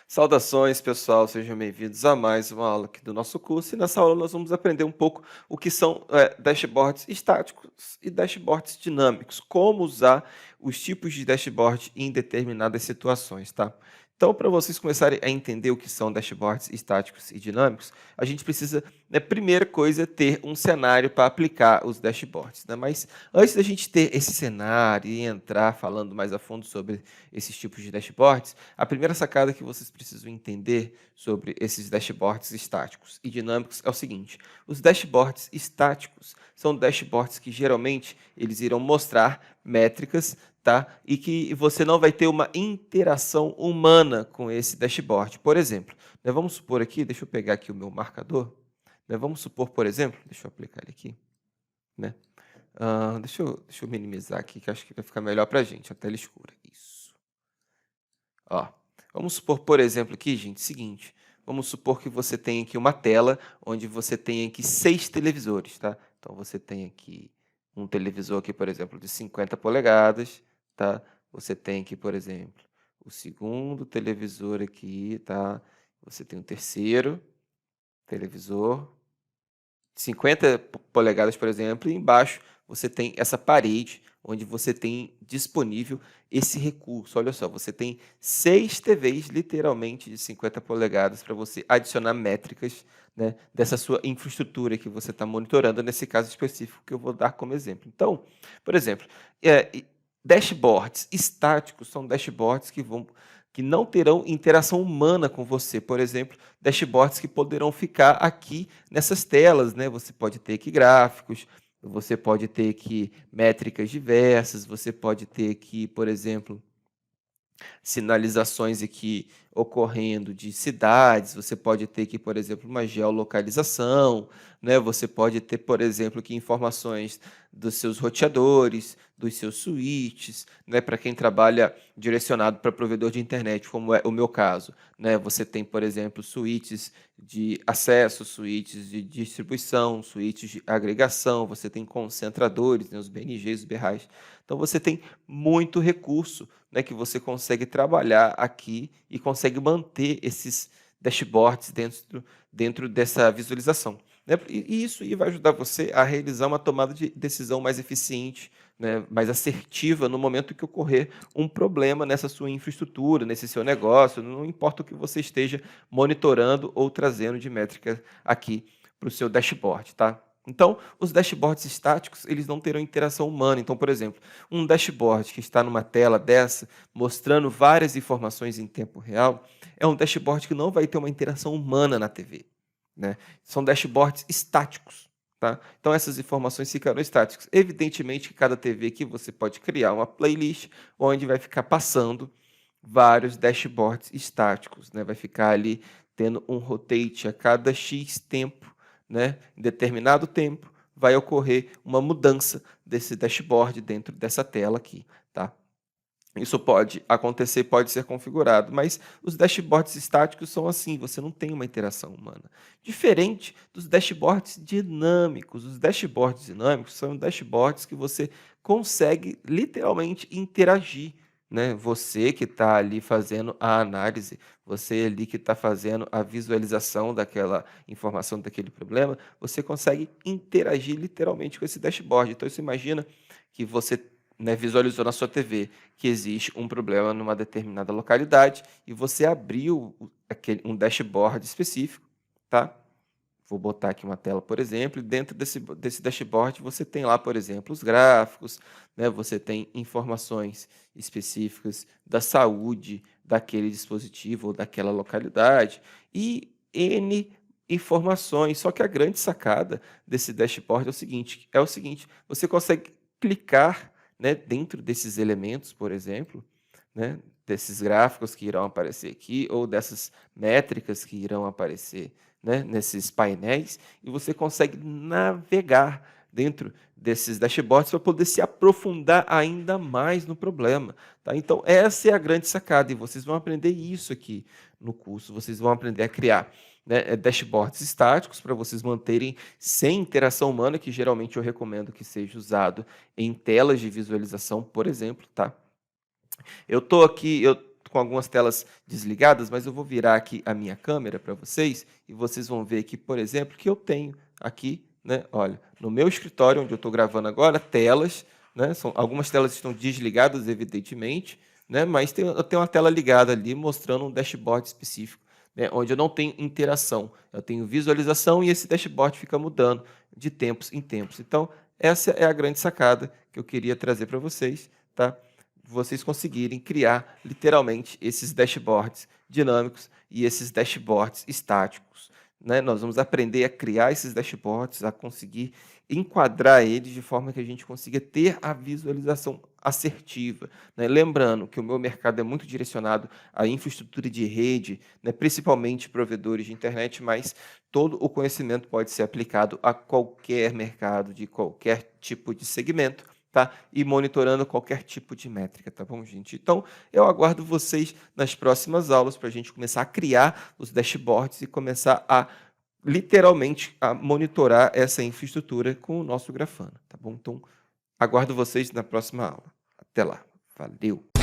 Saudações, pessoal, sejam bem-vindos a mais uma aula aqui do nosso curso. E nessa aula nós vamos aprender um pouco o que são dashboards estáticos e dashboards dinâmicos, como usar os tipos de dashboard em determinadas situações, tá? Então, para vocês começarem a entender o que são dashboards estáticos e dinâmicos, a gente precisa, primeira coisa, ter um cenário para aplicar os dashboards, né? Mas antes da gente ter esse cenário e entrar falando mais a fundo sobre esses tipos de dashboards, a primeira sacada que vocês precisam entender sobre esses dashboards estáticos e dinâmicos é o seguinte: os dashboards estáticos são dashboards que geralmente eles irão mostrar métricas, tá? E que você não vai ter uma interação humana com esse dashboard. Por exemplo, vamos supor aqui, deixa eu pegar aqui o meu marcador, vamos supor, por exemplo, deixa eu aplicar ele aqui, né? Deixa eu minimizar aqui, que acho que vai ficar melhor para a gente, a tela escura. Isso. Ó, vamos supor, por exemplo, aqui, gente, seguinte. Vamos supor que você tem aqui uma tela onde você tem aqui 6 televisores, tá? Então, você tem aqui um televisor aqui, por exemplo, de 50 polegadas, tá? Você tem aqui, por exemplo, o segundo televisor aqui, tá? Você tem o terceiro televisor, 50 polegadas, por exemplo, e embaixo você tem essa parede onde você tem disponível esse recurso. Olha só, você tem 6 TVs literalmente de 50 polegadas para você adicionar métricas, né, dessa sua infraestrutura que você está monitorando, nesse caso específico que eu vou dar como exemplo. Então, por exemplo, dashboards estáticos são dashboards que não terão interação humana com você. Por exemplo, dashboards que poderão ficar aqui nessas telas, né? Você pode ter aqui gráficos, você pode ter aqui métricas diversas, você pode ter aqui, por exemplo, sinalizações aqui ocorrendo de cidades, você pode ter aqui, por exemplo, uma geolocalização, né? Você pode ter, por exemplo, aqui informações dos seus roteadores, dos seus switches, né? Para quem trabalha direcionado para provedor de internet, como é o meu caso, né? Você tem, por exemplo, switches de acesso, switches de distribuição, switches de agregação, você tem concentradores, né? Os BNGs, os BRAs. Então, você tem muito recurso, né, que você consegue trabalhar aqui e consegue manter esses dashboards dentro dessa visualização, né? E isso aí vai ajudar você a realizar uma tomada de decisão mais eficiente, né, mais assertiva no momento que ocorrer um problema nessa sua infraestrutura, nesse seu negócio, não importa o que você esteja monitorando ou trazendo de métrica aqui para o seu dashboard, tá? Então, os dashboards estáticos, eles não terão interação humana. Então, por exemplo, um dashboard que está numa tela dessa, mostrando várias informações em tempo real, é um dashboard que não vai ter uma interação humana na TV, né? São dashboards estáticos, tá? Então, essas informações ficarão estáticas. Evidentemente que cada TV aqui você pode criar uma playlist onde vai ficar passando vários dashboards estáticos, né? Vai ficar ali tendo um rotate a cada X tempo, né? Em determinado tempo vai ocorrer uma mudança desse dashboard dentro dessa tela aqui, tá? Isso pode acontecer, pode ser configurado, mas os dashboards estáticos são assim, você não tem uma interação humana. Diferente dos dashboards dinâmicos. Os dashboards dinâmicos são dashboards que você consegue literalmente interagir, né? Você que está ali fazendo a análise, você ali que está fazendo a visualização daquela informação, daquele problema, você consegue interagir literalmente com esse dashboard. Então, você imagina que você, né, visualizou na sua TV que existe um problema numa determinada localidade e você abriu um dashboard específico, tá? Vou botar aqui uma tela, por exemplo, e dentro desse dashboard você tem lá, por exemplo, os gráficos, né? Você tem informações específicas da saúde daquele dispositivo ou daquela localidade e N informações. Só que a grande sacada desse dashboard é o seguinte, você consegue clicar, né, dentro desses elementos, por exemplo, né, desses gráficos que irão aparecer aqui ou dessas métricas que irão aparecer, né, nesses painéis, e você consegue navegar dentro desses dashboards para poder se aprofundar ainda mais no problema, tá? Então, essa é a grande sacada, e vocês vão aprender isso aqui no curso. Vocês vão aprender a criar, né, dashboards estáticos para vocês manterem sem interação humana, que geralmente eu recomendo que seja usado em telas de visualização, por exemplo, tá? Eu estou aqui, com algumas telas desligadas, mas eu vou virar aqui a minha câmera para vocês e vocês vão ver aqui, por exemplo, que eu tenho aqui, né, olha, no meu escritório, onde eu estou gravando agora, telas, né, algumas telas estão desligadas, evidentemente, né, mas eu tenho uma tela ligada ali mostrando um dashboard específico, né, onde eu não tenho interação, eu tenho visualização e esse dashboard fica mudando de tempos em tempos. Então, essa é a grande sacada que eu queria trazer para vocês, tá? Vocês conseguirem criar literalmente esses dashboards dinâmicos e esses dashboards estáticos, né? Nós vamos aprender a criar esses dashboards, a conseguir enquadrar eles de forma que a gente consiga ter a visualização assertiva, né? Lembrando que o meu mercado é muito direcionado à infraestrutura de rede, né? Principalmente provedores de internet, mas todo o conhecimento pode ser aplicado a qualquer mercado, de qualquer tipo de segmento, tá? E monitorando qualquer tipo de métrica, tá bom, gente? Então, eu aguardo vocês nas próximas aulas para a gente começar a criar os dashboards e começar a, literalmente, a monitorar essa infraestrutura com o nosso Grafana, tá bom? Então, aguardo vocês na próxima aula. Até lá. Valeu!